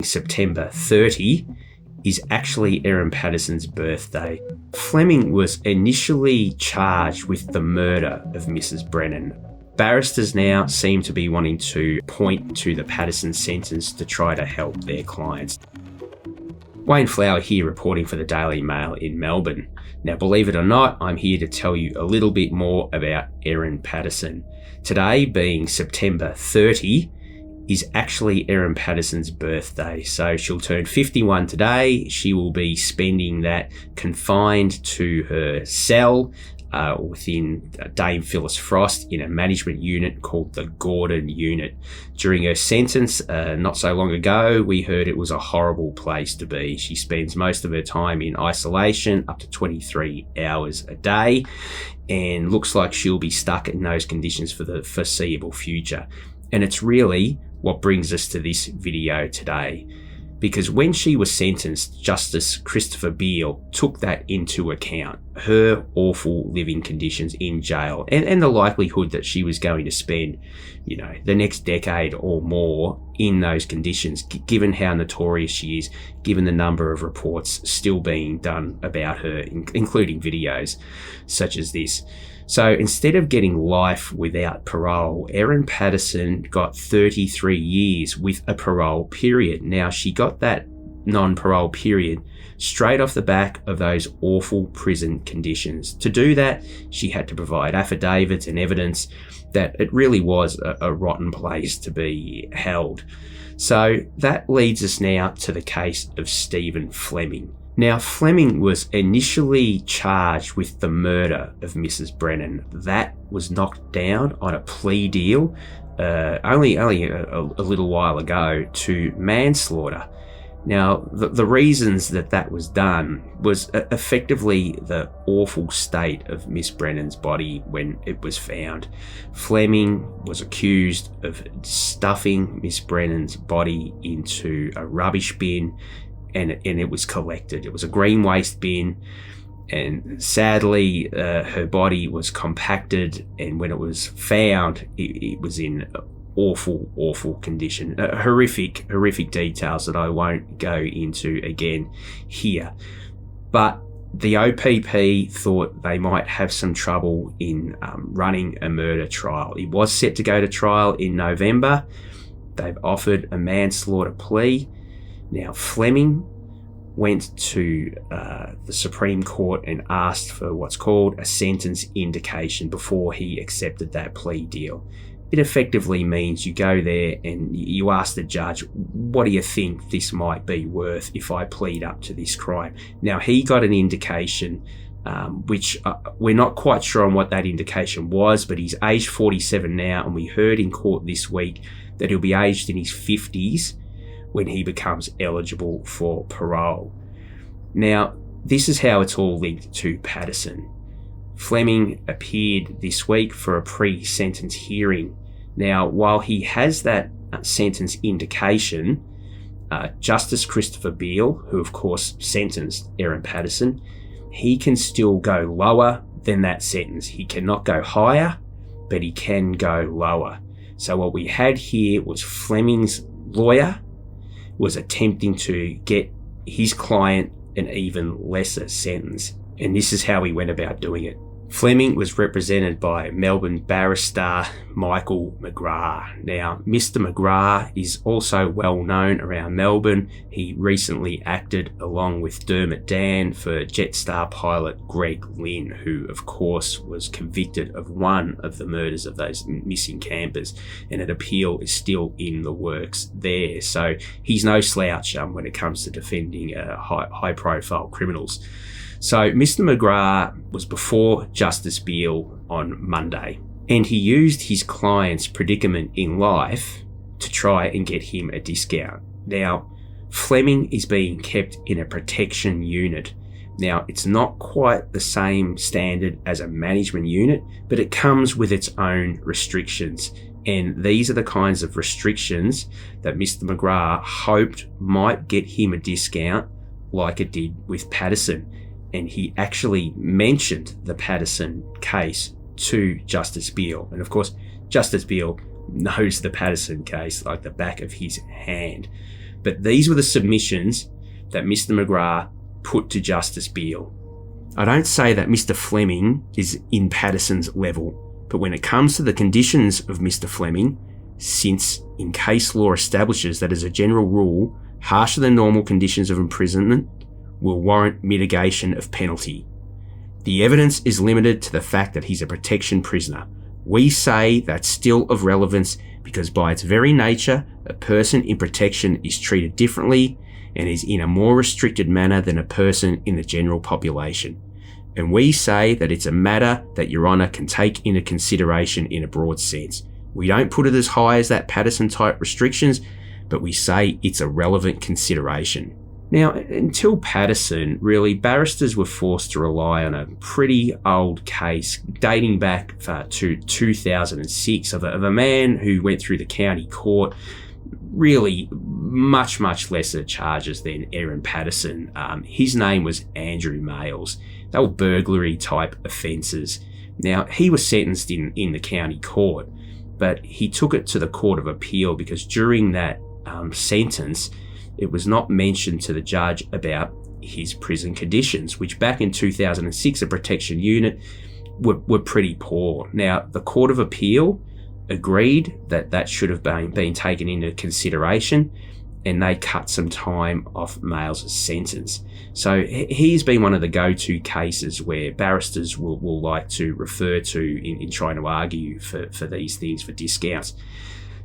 September 30 is actually Erin Patterson's birthday. Fleming was initially charged with the murder of Mrs. Brennan. Barristers now seem to be wanting to point to the Patterson sentence to try to help their clients. Wayne Flower here reporting for the Daily Mail in Melbourne. Now, believe it or not, I'm here to tell you a little bit more about Erin Patterson. Today, being September 30, is actually Erin Patterson's birthday. So she'll turn 51 today. She will be spending that confined to her cell within Dame Phyllis Frost in a management unit called the Gordon Unit. During her sentence, not so long ago, we heard it was a horrible place to be. She spends most of her time in isolation, up to 23 hours a day, and looks like she'll be stuck in those conditions for the foreseeable future. And it's really what brings us to this video today. Because when she was sentenced, Justice Christopher Beale took that into account, her awful living conditions in jail and the likelihood that she was going to spend, the next decade or more in those conditions, given how notorious she is, given the number of reports still being done about her, including videos such as this. So instead of getting life without parole, Erin Patterson got 33 years with a parole period. Now, she got that non-parole period straight off the back of those awful prison conditions. To do that, she had to provide affidavits and evidence that it really was a rotten place to be held. So that leads us now to the case of Stephen Fleming. Now, Fleming was initially charged with the murder of Mrs. Brennan. That was knocked down on a plea deal only a little while ago to manslaughter. Now, the reasons that was done was effectively the awful state of Miss Brennan's body when it was found. Fleming was accused of stuffing Miss Brennan's body into a rubbish bin, and it was collected. It was a green waste bin, and sadly her body was compacted, and when it was found, it was in awful condition. Horrific details that I won't go into again here. But the OPP thought they might have some trouble in running a murder trial. It was set to go to trial in November. They've offered a manslaughter plea. Now, Fleming went to the Supreme Court and asked for what's called a sentence indication before he accepted that plea deal. It effectively means you go there and you ask the judge, what do you think this might be worth if I plead up to this crime? Now, he got an indication, which we're not quite sure on what that indication was, but he's aged 47 now, and we heard in court this week that he'll be aged in his 50s when he becomes eligible for parole. Now, this is how it's all linked to Patterson. Fleming appeared this week for a pre-sentence hearing. Now, while he has that sentence indication, Justice Christopher Beale, who of course sentenced Erin Patterson, he can still go lower than that sentence. He cannot go higher, but he can go lower. So what we had here was Fleming's lawyer was attempting to get his client an even lesser sentence. And this is how he went about doing it. Fleming was represented by Melbourne barrister Michael McGrath. Now, Mr. McGrath is also well known around Melbourne. He recently acted along with Dermot Dan for Jetstar pilot Greg Lynn, who of course was convicted of one of the murders of those missing campers, and an appeal is still in the works there. So he's no slouch when it comes to defending high profile criminals. So Mr. McGrath was before Justice Beale on Monday, and he used his client's predicament in life to try and get him a discount. Now, Fleming is being kept in a protection unit. Now, it's not quite the same standard as a management unit, but it comes with its own restrictions. And these are the kinds of restrictions that Mr. McGrath hoped might get him a discount like it did with Patterson. And he actually mentioned the Patterson case to Justice Beale. And of course, Justice Beale knows the Patterson case like the back of his hand. But these were the submissions that Mr. McGrath put to Justice Beale. I don't say that Mr. Fleming is in Patterson's level, but when it comes to the conditions of Mr. Fleming, since in case law establishes that as a general rule, harsher than normal conditions of imprisonment will warrant mitigation of penalty. The evidence is limited to the fact that he's a protection prisoner. We say that's still of relevance because by its very nature, a person in protection is treated differently and is in a more restricted manner than a person in the general population. And we say that it's a matter that Your Honour can take into consideration in a broad sense. We don't put it as high as that Patterson type restrictions, but we say it's a relevant consideration. Now, until Patterson, really, barristers were forced to rely on a pretty old case dating back to 2006 of a man who went through the county court, really much lesser charges than Erin Patterson. His name was Andrew Males. They were burglary type offences. Now, he was sentenced in the county court, but he took it to the Court of Appeal because during that sentence, it was not mentioned to the judge about his prison conditions, which back in 2006, a protection unit were pretty poor. Now, the Court of Appeal agreed that should have been taken into consideration, and they cut some time off Males' sentence. So he's been one of the go-to cases where barristers will like to refer to in trying to argue for these things, for discounts.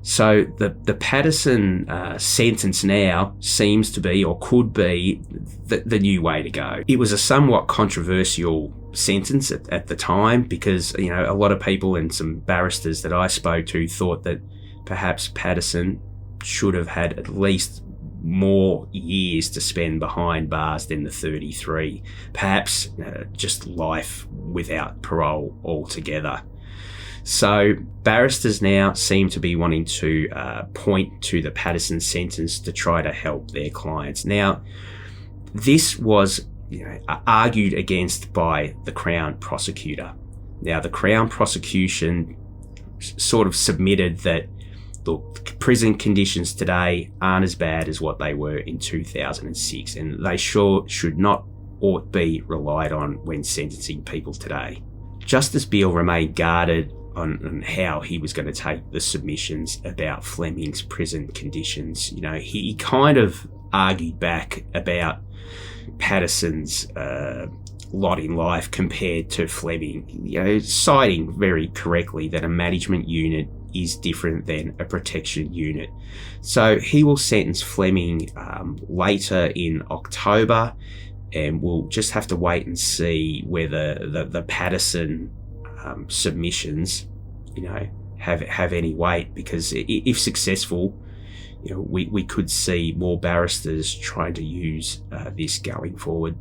So the Patterson sentence now seems to be, or could be, the new way to go. It was a somewhat controversial sentence at the time because, you know, a lot of people and some barristers that I spoke to thought that perhaps Patterson should have had at least more years to spend behind bars than the 33. Perhaps just life without parole altogether. So barristers now seem to be wanting to point to the Patterson sentence to try to help their clients. Now, this was argued against by the Crown prosecutor. Now, the Crown prosecution sort of submitted that, look, prison conditions today aren't as bad as what they were in 2006, and they sure should not ought be relied on when sentencing people today. Justice Beale remained guarded on how he was going to take the submissions about Fleming's prison conditions. You know, he kind of argued back about Patterson's lot in life compared to Fleming, you know, citing very correctly that a management unit is different than a protection unit. So he will sentence Fleming later in October, and we'll just have to wait and see whether the Patterson submissions, have any weight, because if successful, we could see more barristers trying to use this going forward.